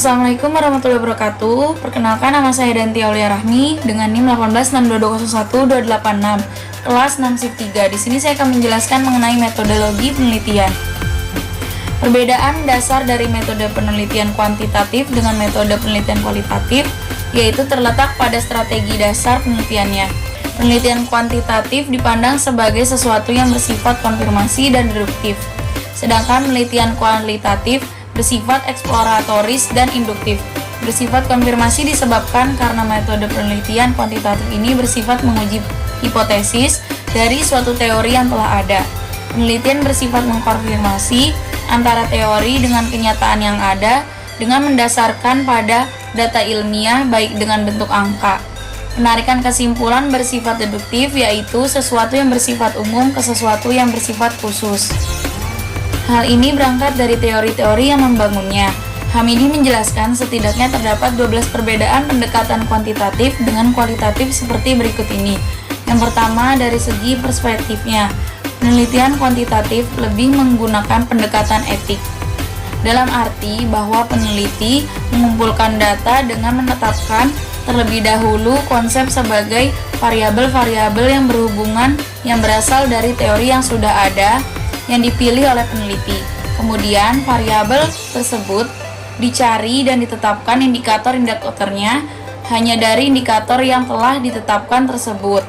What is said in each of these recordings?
Assalamualaikum warahmatullahi wabarakatuh. Perkenalkan, nama saya Danti Aulia Rahmi dengan NIM 1862201 kelas 6 Shift 3. Di sini saya akan menjelaskan mengenai metodologi penelitian. Perbedaan dasar dari metode penelitian kuantitatif dengan metode penelitian kualitatif yaitu terletak pada strategi dasar penelitiannya. Penelitian kuantitatif dipandang sebagai sesuatu yang bersifat konfirmasi dan deduktif, sedangkan penelitian kualitatif bersifat eksploratoris dan induktif. Bersifat konfirmasi disebabkan karena metode penelitian kuantitatif ini bersifat menguji hipotesis dari suatu teori yang telah ada. Penelitian bersifat mengkonfirmasi antara teori dengan kenyataan yang ada dengan mendasarkan pada data ilmiah baik dengan bentuk angka. Penarikan kesimpulan bersifat deduktif, yaitu sesuatu yang bersifat umum ke sesuatu yang bersifat khusus. Hal ini berangkat dari teori-teori yang membangunnya. Hamidi menjelaskan setidaknya terdapat 12 perbedaan pendekatan kuantitatif dengan kualitatif seperti berikut ini. Yang pertama, dari segi perspektifnya. Penelitian kuantitatif lebih menggunakan pendekatan etik, dalam arti bahwa peneliti mengumpulkan data dengan menetapkan terlebih dahulu konsep sebagai variabel-variabel yang berhubungan yang berasal dari teori yang sudah ada yang dipilih oleh peneliti. Kemudian variabel tersebut dicari dan ditetapkan indikator-indikatornya hanya dari indikator yang telah ditetapkan tersebut.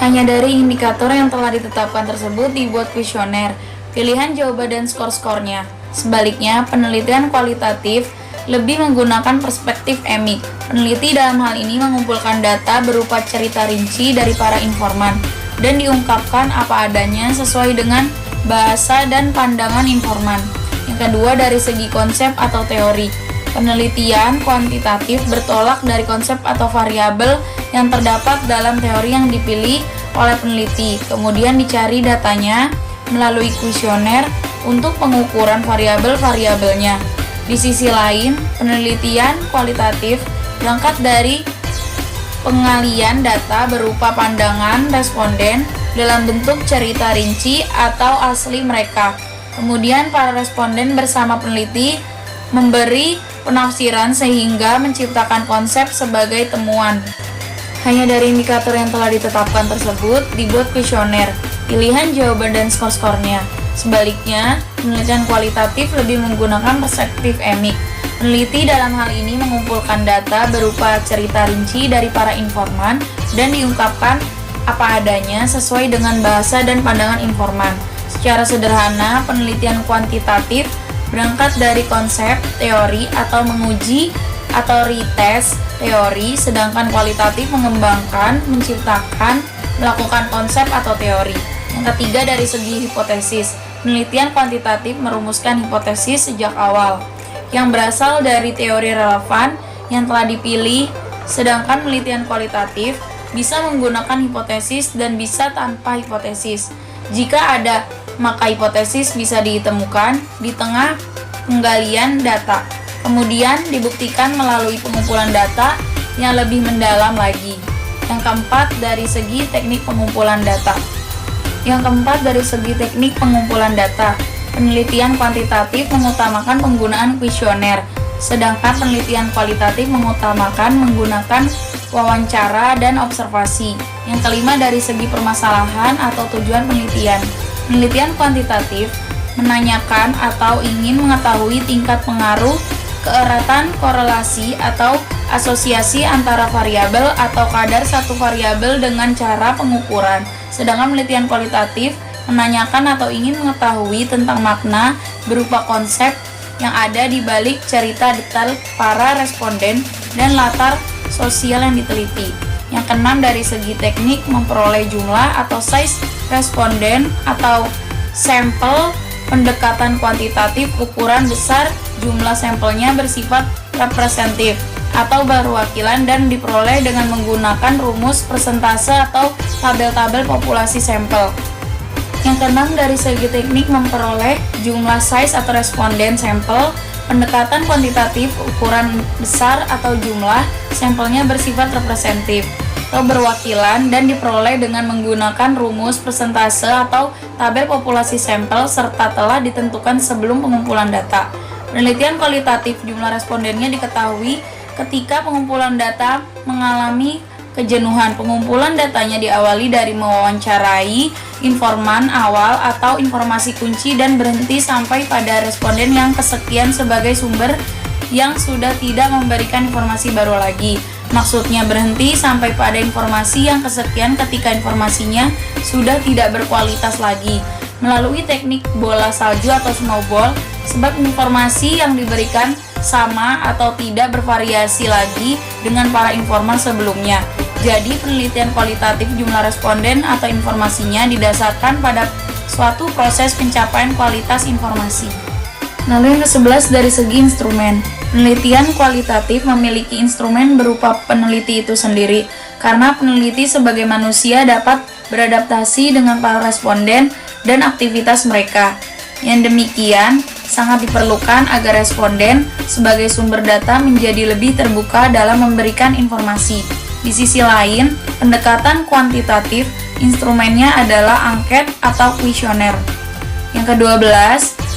Hanya dari indikator yang telah ditetapkan tersebut dibuat kuesioner, pilihan jawaban dan skor-skornya. Sebaliknya, penelitian kualitatif lebih menggunakan perspektif emik. Peneliti dalam hal ini mengumpulkan data berupa cerita rinci dari para informan dan diungkapkan apa adanya sesuai dengan bahasa dan pandangan informan. Yang kedua, dari segi konsep atau teori. Penelitian kuantitatif bertolak dari konsep atau variabel yang terdapat dalam teori yang dipilih oleh peneliti. Kemudian dicari datanya melalui kuesioner untuk pengukuran variabel-variabelnya. Di sisi lain, penelitian kualitatif berangkat dari pengalian data berupa pandangan responden dalam bentuk cerita rinci atau asli mereka. Kemudian para responden bersama peneliti memberi penafsiran sehingga menciptakan konsep sebagai temuan. Hanya dari indikator yang telah ditetapkan tersebut dibuat kuesioner, pilihan jawaban dan skor-skornya. Sebaliknya, penelitian kualitatif lebih menggunakan perspektif emik. Peneliti dalam hal ini mengumpulkan data berupa cerita rinci dari para informan dan diungkapkan apa adanya sesuai dengan bahasa dan pandangan informan. Secara sederhana, penelitian kuantitatif berangkat dari konsep, teori, atau menguji atau retest teori, sedangkan kualitatif mengembangkan, menciptakan, melakukan konsep atau teori. Yang ketiga, dari segi hipotesis. Penelitian kuantitatif merumuskan hipotesis sejak awal yang berasal dari teori relevan yang telah dipilih, sedangkan penelitian kualitatif bisa menggunakan hipotesis dan bisa tanpa hipotesis. Jika ada, maka hipotesis bisa ditemukan di tengah penggalian data, kemudian dibuktikan melalui pengumpulan data yang lebih mendalam lagi. Yang keempat, dari segi teknik pengumpulan data. Penelitian kuantitatif mengutamakan penggunaan kuesioner, sedangkan penelitian kualitatif mengutamakan menggunakan wawancara dan observasi. Yang kelima, dari segi permasalahan atau tujuan penelitian. Penelitian kuantitatif menanyakan atau ingin mengetahui tingkat pengaruh, keeratan korelasi atau asosiasi antara variabel atau kadar satu variabel dengan cara pengukuran. Sedangkan penelitian kualitatif menanyakan atau ingin mengetahui tentang makna berupa konsep yang ada di balik cerita detail para responden dan latar sosial yang diteliti. Yang keenam, dari segi teknik memperoleh jumlah atau size responden atau sampel. Pendekatan kuantitatif ukuran besar jumlah sampelnya bersifat representatif atau berwakilan dan diperoleh dengan menggunakan rumus persentase atau tabel-tabel populasi sampel. Yang keenam, dari segi teknik memperoleh jumlah size atau responden sampel. Pendekatan kuantitatif ukuran besar atau jumlah sampelnya bersifat representatif atau berwakilan dan diperoleh dengan menggunakan rumus persentase atau tabel populasi sampel serta telah ditentukan sebelum pengumpulan data. Penelitian kualitatif jumlah respondennya diketahui ketika pengumpulan data mengalami kejenuhan. Pengumpulan datanya diawali dari mewawancarai informan awal atau informasi kunci dan berhenti sampai pada responden yang kesekian sebagai sumber yang sudah tidak memberikan informasi baru lagi. Maksudnya berhenti sampai pada informasi yang kesekian ketika informasinya sudah tidak berkualitas lagi. Melalui teknik bola salju atau snowball, sebab informasi yang diberikan sama atau tidak bervariasi lagi dengan para informan sebelumnya. Jadi penelitian kualitatif jumlah responden atau informasinya didasarkan pada suatu proses pencapaian kualitas informasi. Lalu yang ke-11 dari segi instrumen. Penelitian kualitatif memiliki instrumen berupa peneliti itu sendiri, karena peneliti sebagai manusia dapat beradaptasi dengan para responden dan aktivitas mereka. Yang demikian sangat diperlukan agar responden sebagai sumber data menjadi lebih terbuka dalam memberikan informasi. Di sisi lain, pendekatan kuantitatif instrumennya adalah angket atau kuesioner. Yang ke-12,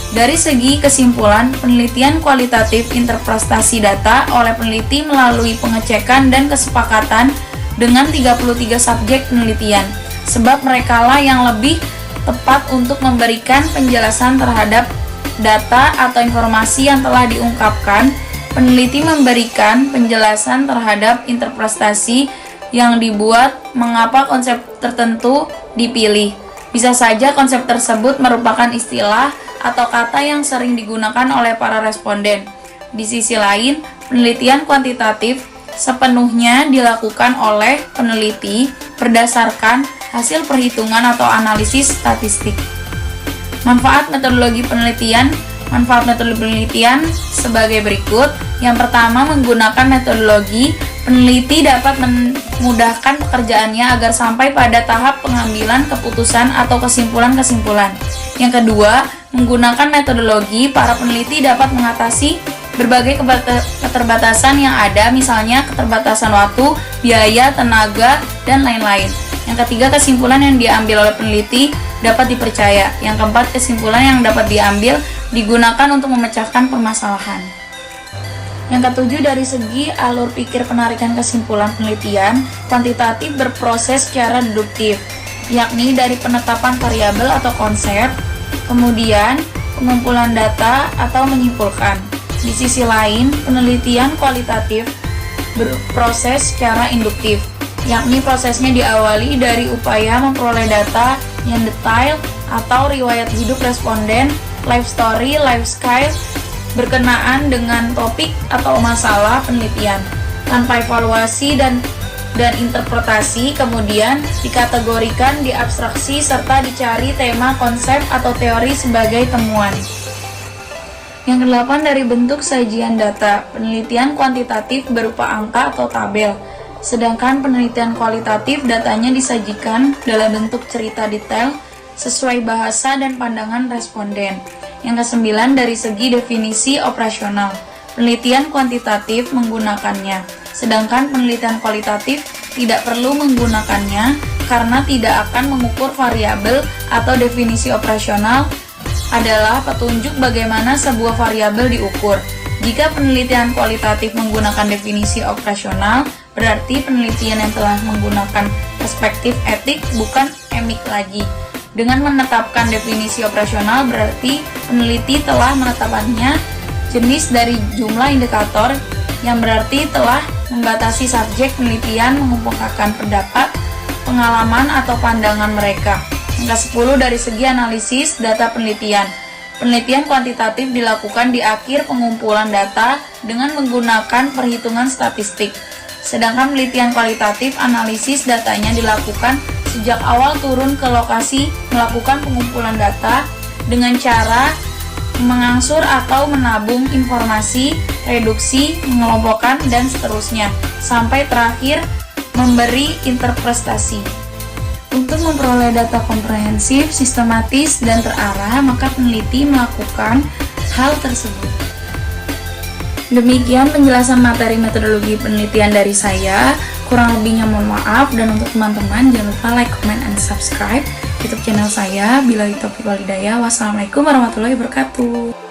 dari segi kesimpulan, penelitian kualitatif interpretasi data oleh peneliti melalui pengecekan dan kesepakatan dengan 33 subjek penelitian, sebab merekalah yang lebih tepat untuk memberikan penjelasan terhadap data atau informasi yang telah diungkapkan. Peneliti memberikan penjelasan terhadap interpretasi yang dibuat, mengapa konsep tertentu dipilih. Bisa saja konsep tersebut merupakan istilah atau kata yang sering digunakan oleh para responden. Di sisi lain, penelitian kuantitatif sepenuhnya dilakukan oleh peneliti berdasarkan hasil perhitungan atau analisis statistik. Manfaat metodologi penelitian. Manfaat metodologi penelitian sebagai berikut. Yang pertama, menggunakan metodologi, peneliti dapat memudahkan pekerjaannya agar sampai pada tahap pengambilan keputusan atau kesimpulan-kesimpulan. Yang kedua, menggunakan metodologi, para peneliti dapat mengatasi berbagai keterbatasan yang ada, misalnya keterbatasan waktu, biaya, tenaga, dan lain-lain. Yang ketiga, kesimpulan yang diambil oleh peneliti dapat dipercaya. Yang keempat, kesimpulan yang dapat diambil digunakan untuk memecahkan permasalahan. Yang ketujuh, dari segi alur pikir penarikan kesimpulan penelitian, kuantitatif berproses secara deduktif, yakni dari penetapan variabel atau konsep, kemudian pengumpulan data atau menyimpulkan. Di sisi lain, penelitian kualitatif berproses secara induktif, yakni prosesnya diawali dari upaya memperoleh data yang detail atau riwayat hidup responden, life story, life skill berkenaan dengan topik atau masalah penelitian tanpa evaluasi dan interpretasi, kemudian dikategorikan, diabstraksi, serta dicari tema, konsep, atau teori sebagai temuan. Yang kedelapan, dari bentuk sajian data. Penelitian kuantitatif berupa angka atau tabel, sedangkan penelitian kualitatif datanya disajikan dalam bentuk cerita detail sesuai bahasa dan pandangan responden. Yang kesembilan, dari segi definisi operasional. Penelitian kuantitatif menggunakannya, sedangkan penelitian kualitatif tidak perlu menggunakannya karena tidak akan mengukur variabel atau definisi operasional adalah petunjuk bagaimana sebuah variabel diukur. Jika penelitian kualitatif menggunakan definisi operasional, berarti penelitian yang telah menggunakan perspektif etik bukan emik lagi. Dengan menetapkan definisi operasional, berarti peneliti telah menetapkannya jenis dari jumlah indikator yang berarti telah membatasi subjek penelitian mengemukakan pendapat, pengalaman, atau pandangan mereka. Yang ke-10, dari segi analisis data penelitian. Penelitian kuantitatif dilakukan di akhir pengumpulan data dengan menggunakan perhitungan statistik. Sedangkan penelitian kualitatif, analisis datanya dilakukan sejak awal turun ke lokasi melakukan pengumpulan data dengan cara mengangsur atau menabung informasi, reduksi, mengelompokkan, dan seterusnya, sampai terakhir memberi interpretasi. Untuk memperoleh data komprehensif, sistematis, dan terarah, maka peneliti melakukan hal tersebut. Demikian penjelasan materi metodologi penelitian dari saya. Kurang lebihnya mohon maaf, dan untuk teman-teman jangan lupa like, comment, and subscribe YouTube channel saya. Billahi taufiq wal hidayah. Wassalamualaikum warahmatullahi wabarakatuh.